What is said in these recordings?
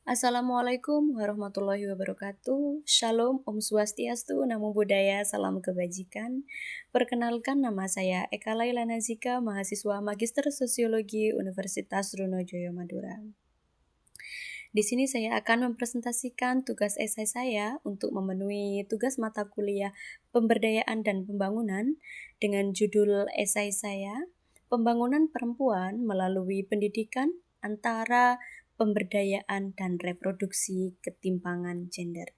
Assalamualaikum warahmatullahi wabarakatuh. Shalom, Om Swastiastu, Namo Buddhaya, Salam Kebajikan. Perkenalkan, nama saya Eka Laila Nazika, mahasiswa Magister Sosiologi Universitas Trunojoyo Madura. Di sini saya akan mempresentasikan tugas esai saya untuk memenuhi tugas mata kuliah Pemberdayaan dan Pembangunan dengan judul esai saya, Pembangunan Perempuan Melalui Pendidikan Antara Pemberdayaan dan Reproduksi Ketimpangan Gender.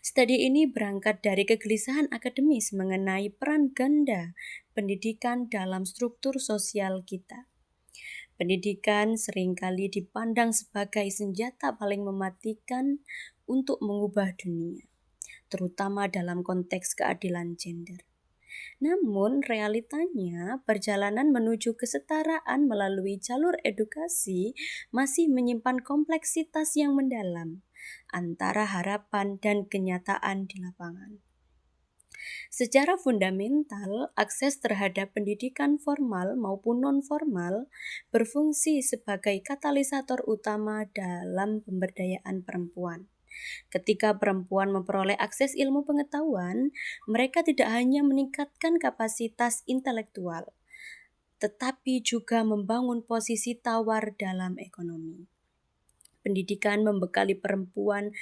Studi ini berangkat dari kegelisahan akademis mengenai peran ganda pendidikan dalam struktur sosial kita. Pendidikan seringkali dipandang sebagai senjata paling mematikan untuk mengubah dunia, terutama dalam konteks keadilan gender. Namun realitanya perjalanan menuju kesetaraan melalui jalur edukasi masih menyimpan kompleksitas yang mendalam antara harapan dan kenyataan di lapangan. Secara fundamental, akses terhadap pendidikan formal maupun non-formal berfungsi sebagai katalisator utama dalam pemberdayaan perempuan. Ketika perempuan memperoleh akses ilmu pengetahuan, mereka tidak hanya meningkatkan kapasitas intelektual, tetapi juga membangun posisi tawar dalam ekonomi. Pendidikan membekali perempuan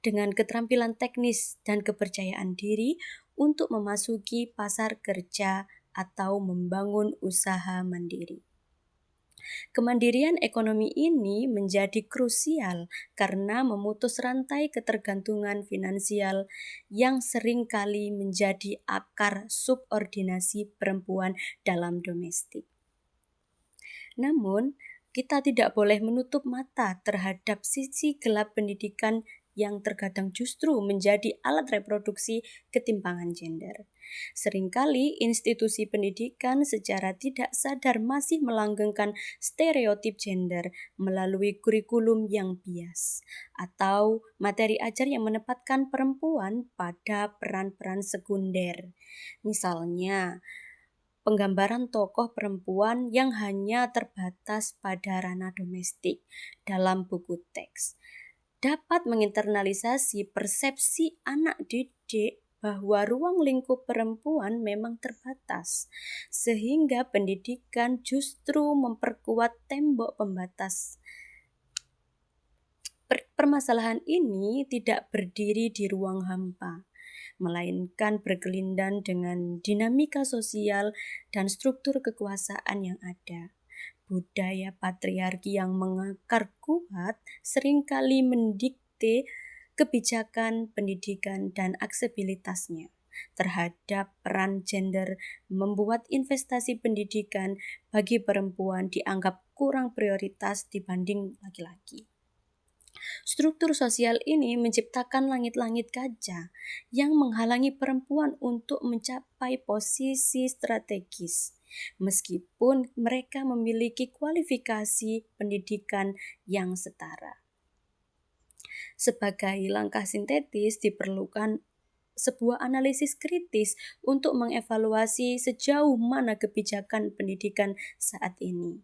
dengan keterampilan teknis dan kepercayaan diri untuk memasuki pasar kerja atau membangun usaha mandiri. Kemandirian ekonomi ini menjadi krusial karena memutus rantai ketergantungan finansial yang seringkali menjadi akar subordinasi perempuan dalam domestik. Namun, kita tidak boleh menutup mata terhadap sisi gelap pendidikan yang terkadang justru menjadi alat reproduksi ketimpangan gender. Seringkali institusi pendidikan secara tidak sadar masih melanggengkan stereotip gender melalui kurikulum yang bias atau materi ajar yang menempatkan perempuan pada peran-peran sekunder. Misalnya, penggambaran tokoh perempuan yang hanya terbatas pada ranah domestik dalam buku teks dapat menginternalisasi persepsi anak didik bahwa ruang lingkup perempuan memang terbatas, sehingga pendidikan justru memperkuat tembok pembatas. Permasalahan ini tidak berdiri di ruang hampa, melainkan berkelindan dengan dinamika sosial dan struktur kekuasaan yang ada. Budaya patriarki yang mengakar kuat seringkali mendikte kebijakan pendidikan dan aksesibilitasnya terhadap peran gender, membuat investasi pendidikan bagi perempuan dianggap kurang prioritas dibanding laki-laki. Struktur sosial ini menciptakan langit-langit kaca yang menghalangi perempuan untuk mencapai posisi strategis, meskipun mereka memiliki kualifikasi pendidikan yang setara. Sebagai langkah sintetis, diperlukan sebuah analisis kritis untuk mengevaluasi sejauh mana kebijakan pendidikan saat ini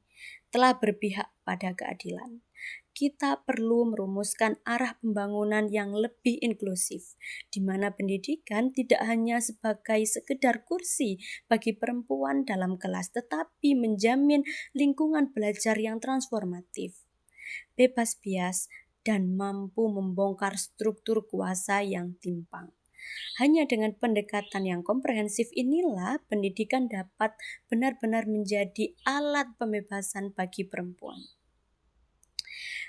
telah berpihak pada keadilan. Kita perlu merumuskan arah pembangunan yang lebih inklusif, di mana pendidikan tidak hanya sebagai sekedar kursi bagi perempuan dalam kelas, tetapi menjamin lingkungan belajar yang transformatif, bebas bias, dan mampu membongkar struktur kuasa yang timpang. Hanya dengan pendekatan yang komprehensif inilah pendidikan dapat benar-benar menjadi alat pembebasan bagi perempuan.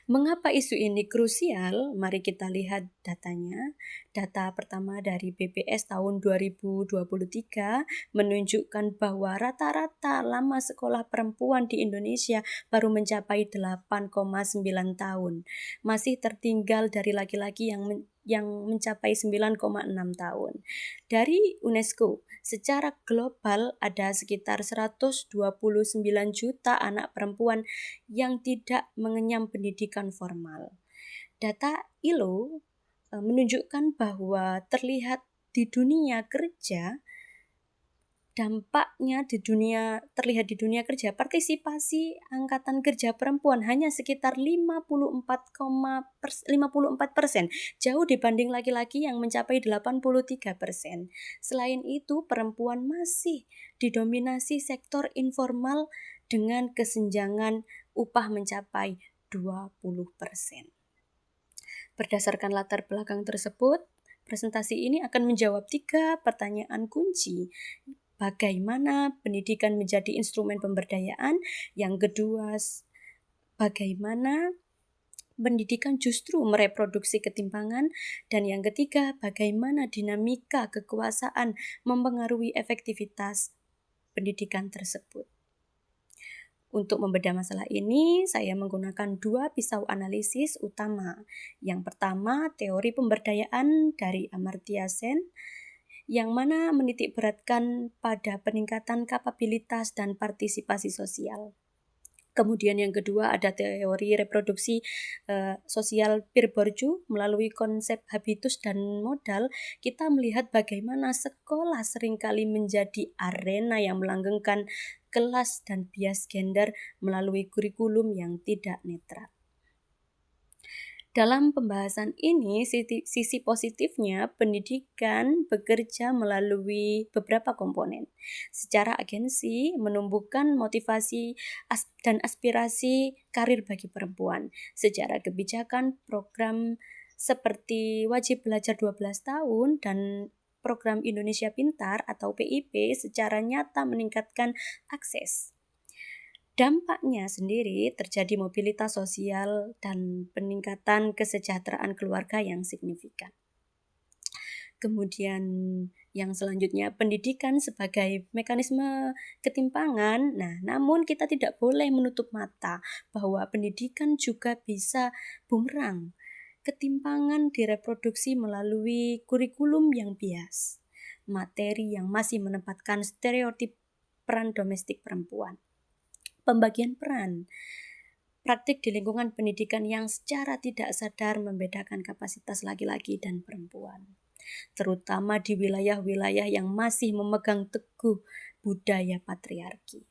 Mengapa isu ini krusial? Mari kita lihat datanya. Data pertama dari BPS tahun 2023 menunjukkan bahwa rata-rata lama sekolah perempuan di Indonesia baru mencapai 8,9 tahun. Masih tertinggal dari laki-laki yang mencapai 9,6 tahun. Dari UNESCO, secara global ada sekitar 129 juta anak perempuan yang tidak mengenyam pendidikan formal. Data ILO menunjukkan bahwa terlihat di dunia kerja Dampaknya terlihat di dunia kerja, partisipasi angkatan kerja perempuan hanya sekitar 54%, jauh dibanding laki-laki yang mencapai 83%. Selain itu, perempuan masih didominasi sektor informal dengan kesenjangan upah mencapai 20%. Berdasarkan latar belakang tersebut, presentasi ini akan menjawab 3 pertanyaan kunci. Bagaimana pendidikan menjadi instrumen pemberdayaan? Yang kedua, bagaimana pendidikan justru mereproduksi ketimpangan? Dan yang ketiga, bagaimana dinamika kekuasaan mempengaruhi efektivitas pendidikan tersebut? Untuk membedah masalah ini, saya menggunakan 2 pisau analisis utama. Yang pertama, teori pemberdayaan dari Amartya Sen, yang mana menitik beratkan pada peningkatan kapabilitas dan partisipasi sosial. Kemudian yang kedua ada teori reproduksi sosial Pierre Bourdieu. Melalui konsep habitus dan modal, kita melihat bagaimana sekolah seringkali menjadi arena yang melanggengkan kelas dan bias gender melalui kurikulum yang tidak netral. Dalam pembahasan ini, sisi positifnya pendidikan bekerja melalui beberapa komponen. Secara agensi, menumbuhkan motivasi dan aspirasi karir bagi perempuan. Secara kebijakan, program seperti wajib belajar 12 tahun dan program Indonesia Pintar atau PIP secara nyata meningkatkan akses. Dampaknya sendiri terjadi mobilitas sosial dan peningkatan kesejahteraan keluarga yang signifikan. Kemudian yang selanjutnya, pendidikan sebagai mekanisme ketimpangan. Namun kita tidak boleh menutup mata bahwa pendidikan juga bisa bumerang. Ketimpangan direproduksi melalui kurikulum yang bias, materi yang masih menempatkan stereotip peran domestik perempuan. Pembagian peran, praktik di lingkungan pendidikan yang secara tidak sadar membedakan kapasitas laki-laki dan perempuan, terutama di wilayah-wilayah yang masih memegang teguh budaya patriarki.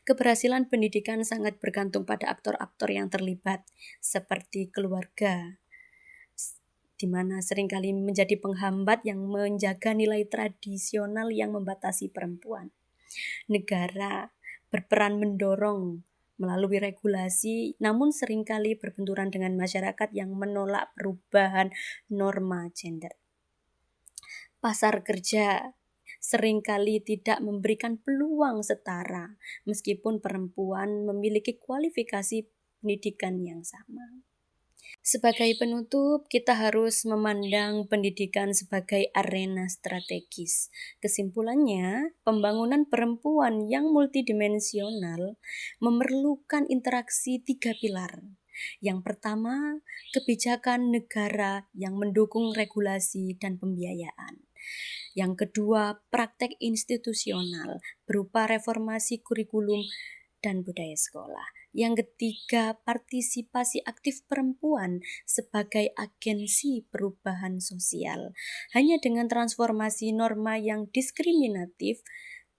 Keberhasilan pendidikan sangat bergantung pada aktor-aktor yang terlibat, seperti keluarga, di mana seringkali menjadi penghambat yang menjaga nilai tradisional yang membatasi perempuan. Negara berperan mendorong melalui regulasi, namun seringkali berbenturan dengan masyarakat yang menolak perubahan norma gender. Pasar kerja seringkali tidak memberikan peluang setara, meskipun perempuan memiliki kualifikasi pendidikan yang sama. Sebagai penutup, kita harus memandang pendidikan sebagai arena strategis. Kesimpulannya, pembangunan perempuan yang multidimensional memerlukan interaksi 3 pilar. Yang pertama, kebijakan negara yang mendukung regulasi dan pembiayaan. Yang kedua, praktek institusional berupa reformasi kurikulum dan budaya sekolah. Yang ketiga, partisipasi aktif perempuan sebagai agensi perubahan sosial. Hanya dengan transformasi norma yang diskriminatif,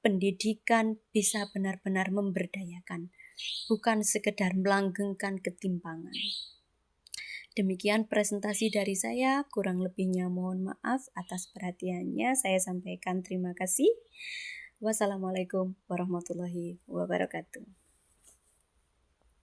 pendidikan bisa benar-benar memberdayakan, bukan sekedar melanggengkan ketimpangan. Demikian presentasi dari saya, kurang lebihnya mohon maaf atas perhatiannya. Saya sampaikan terima kasih. Wassalamualaikum warahmatullahi wabarakatuh.